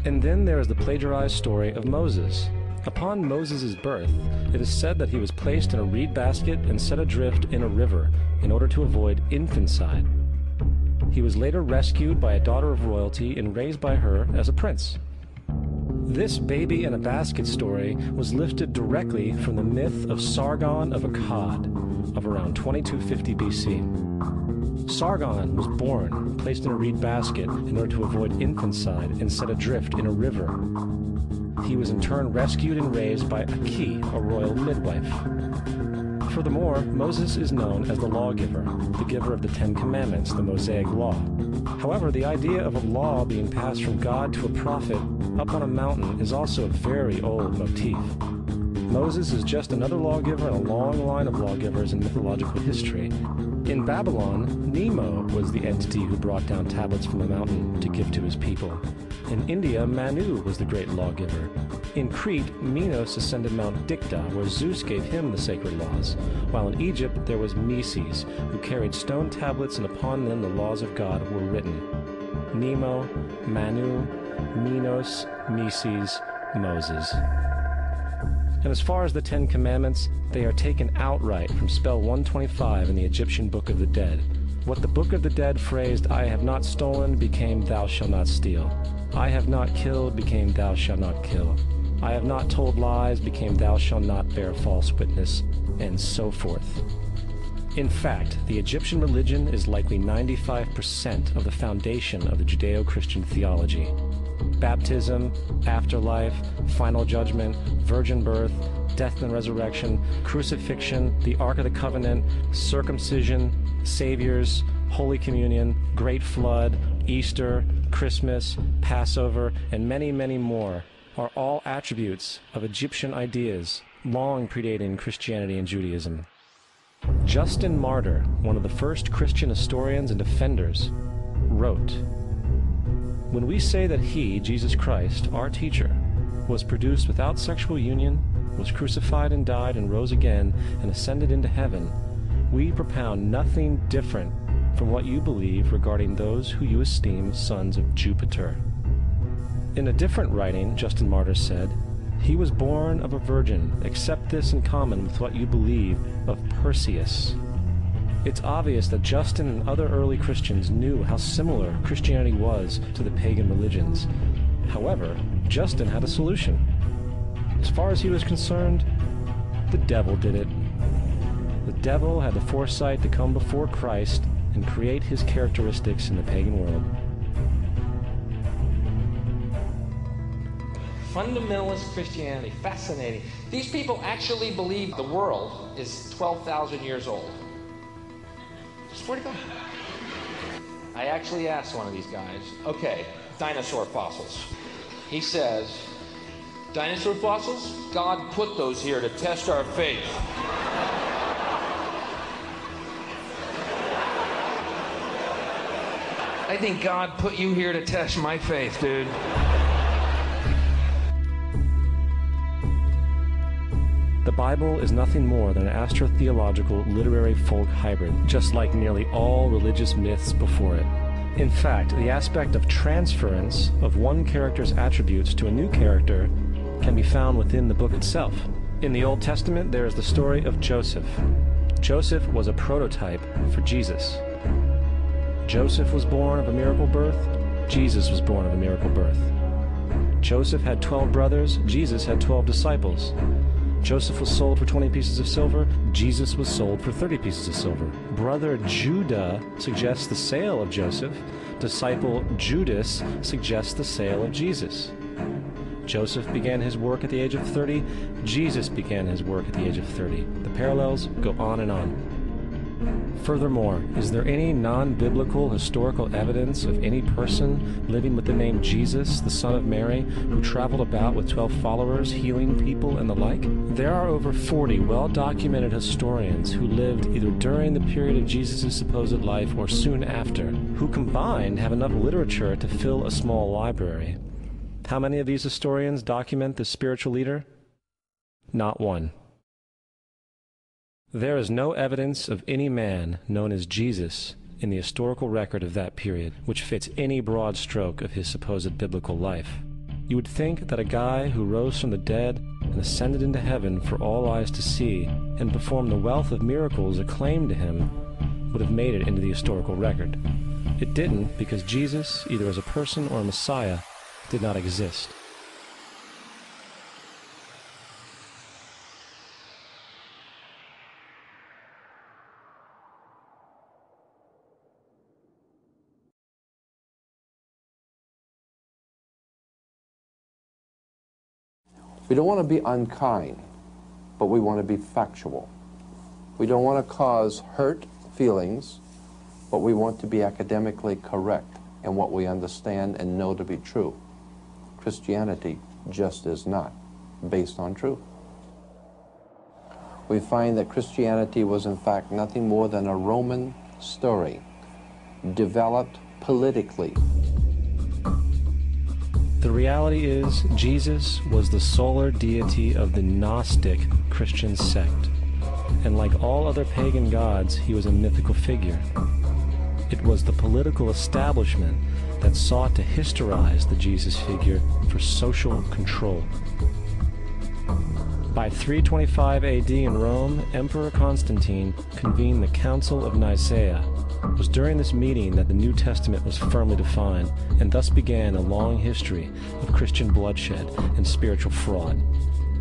And then there is the plagiarized story of Moses. Upon Moses' birth, it is said that he was placed in a reed basket and set adrift in a river in order to avoid infanticide. He was later rescued by a daughter of royalty and raised by her as a prince. This baby in a basket story was lifted directly from the myth of Sargon of Akkad of around 2250 BC. Sargon was born, placed in a reed basket in order to avoid infanticide and set adrift in a river. He was in turn rescued and raised by Aki, a royal midwife. Furthermore, Moses is known as the lawgiver, the giver of the Ten Commandments, the Mosaic Law. However, the idea of a law being passed from God to a prophet up on a mountain is also a very old motif. Moses is just another lawgiver in a long line of lawgivers in mythological history. In Babylon, Nemo was the entity who brought down tablets from a mountain to give to his people. In India, Manu was the great lawgiver. In Crete, Minos ascended Mount Dicta, where Zeus gave him the sacred laws, while in Egypt there was Meses, who carried stone tablets and upon them the laws of God were written. Nemo, Manu, Minos, Meses, Moses. And as far as the Ten Commandments, they are taken outright from spell 125 in the Egyptian Book of the Dead. What the Book of the Dead phrased, "I have not stolen," became "Thou shalt not steal." "I have not killed," became "Thou shalt not kill." "I have not told lies," became "Thou shalt not bear false witness," and so forth. In fact, the Egyptian religion is likely 95% of the foundation of the Judeo-Christian theology. Baptism, afterlife, final judgment, virgin birth, death and resurrection, crucifixion, the Ark of the Covenant, circumcision, saviors, Holy Communion, Great Flood, Easter, Christmas, Passover, and many, many more are all attributes of Egyptian ideas long predating Christianity and Judaism. Justin Martyr, one of the first Christian historians and defenders, wrote, "When we say that he, Jesus Christ, our teacher, was produced without sexual union, was crucified and died and rose again and ascended into heaven, we propound nothing different from what you believe regarding those who you esteem sons of Jupiter." In a different writing, Justin Martyr said, "He was born of a virgin, accept this in common with what you believe of Perseus." It's obvious that Justin and other early Christians knew how similar Christianity was to the pagan religions. However, Justin had a solution. As far as he was concerned, the devil did it. The devil had the foresight to come before Christ and create his characteristics in the pagan world. Fundamentalist Christianity, fascinating. These people actually believe the world is 12,000 years old. I swear to God. I actually asked one of these guys, okay, dinosaur fossils. He says, dinosaur fossils? God put those here to test our faith. I think God put you here to test my faith, dude. The Bible is nothing more than an astrotheological literary folk hybrid, just like nearly all religious myths before it. In fact, the aspect of transference of one character's attributes to a new character can be found within the book itself. In the Old Testament, there is the story of Joseph. Joseph was a prototype for Jesus. Joseph was born of a miracle birth. Jesus was born of a miracle birth. Joseph had 12 brothers. Jesus had 12 disciples. Joseph was sold for 20 pieces of silver. Jesus was sold for 30 pieces of silver. Brother Judah suggests the sale of Joseph. Disciple Judas suggests the sale of Jesus. Joseph began his work at the age of 30. Jesus began his work at the age of 30. The parallels go on and on. Furthermore, is there any non-biblical historical evidence of any person living with the name Jesus, the son of Mary, who traveled about with 12 followers, healing people and the like? There are over 40 well-documented historians who lived either during the period of Jesus' supposed life or soon after, who combined have enough literature to fill a small library. How many of these historians document the spiritual leader? Not one. There is no evidence of any man known as Jesus in the historical record of that period, which fits any broad stroke of his supposed biblical life. You would think that a guy who rose from the dead and ascended into heaven for all eyes to see and performed the wealth of miracles acclaimed to him would have made it into the historical record. It didn't, because Jesus, either as a person or a Messiah, did not exist. We don't want to be unkind, but we want to be factual. We don't want to cause hurt feelings, but we want to be academically correct in what we understand and know to be true. Christianity just is not based on truth. We find that Christianity was in fact nothing more than a Roman story developed politically. The reality is, Jesus was the solar deity of the Gnostic Christian sect, and like all other pagan gods, he was a mythical figure. It was the political establishment that sought to historize the Jesus figure for social control. By 325 AD in Rome, Emperor Constantine convened the Council of Nicaea. It was during this meeting that the New Testament was firmly defined, and thus began a long history of Christian bloodshed and spiritual fraud.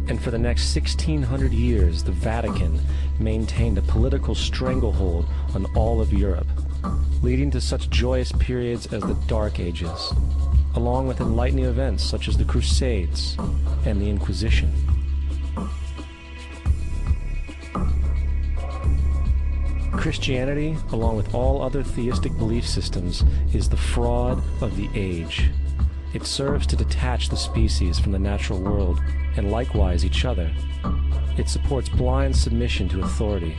And for the next 1600 years, the Vatican maintained a political stranglehold on all of Europe, leading to such joyous periods as the Dark Ages, along with enlightening events such as the Crusades and the Inquisition. Christianity, along with all other theistic belief systems, is the fraud of the age. It serves to detach the species from the natural world, and likewise each other. It supports blind submission to authority.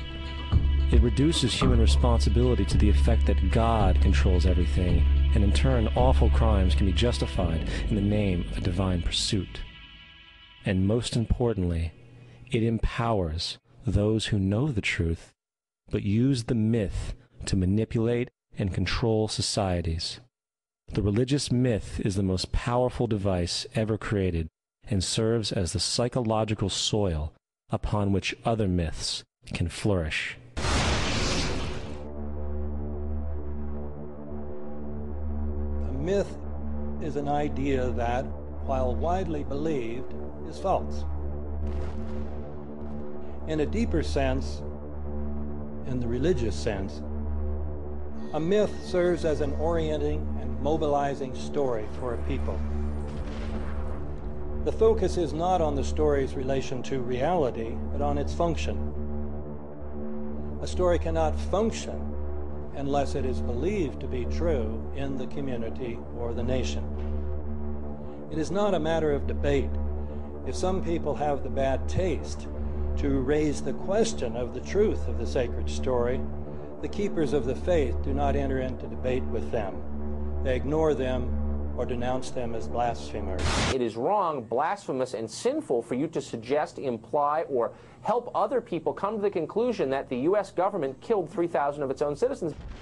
It reduces human responsibility to the effect that God controls everything, and in turn awful crimes can be justified in the name of a divine pursuit. And most importantly, it empowers those who know the truth but use the myth to manipulate and control societies. The religious myth is the most powerful device ever created and serves as the psychological soil upon which other myths can flourish. A myth is an idea that, while widely believed, is false. In a deeper sense, in the religious sense, a myth serves as an orienting and mobilizing story for a people. The focus is not on the story's relation to reality, but on its function. A story cannot function unless it is believed to be true in the community or the nation. It is not a matter of debate. If some people have the bad taste to raise the question of the truth of the sacred story, the keepers of the faith do not enter into debate with them. They ignore them or denounce them as blasphemers. It is wrong, blasphemous, and sinful for you to suggest, imply, or help other people come to the conclusion that the U.S. government killed 3,000 of its own citizens.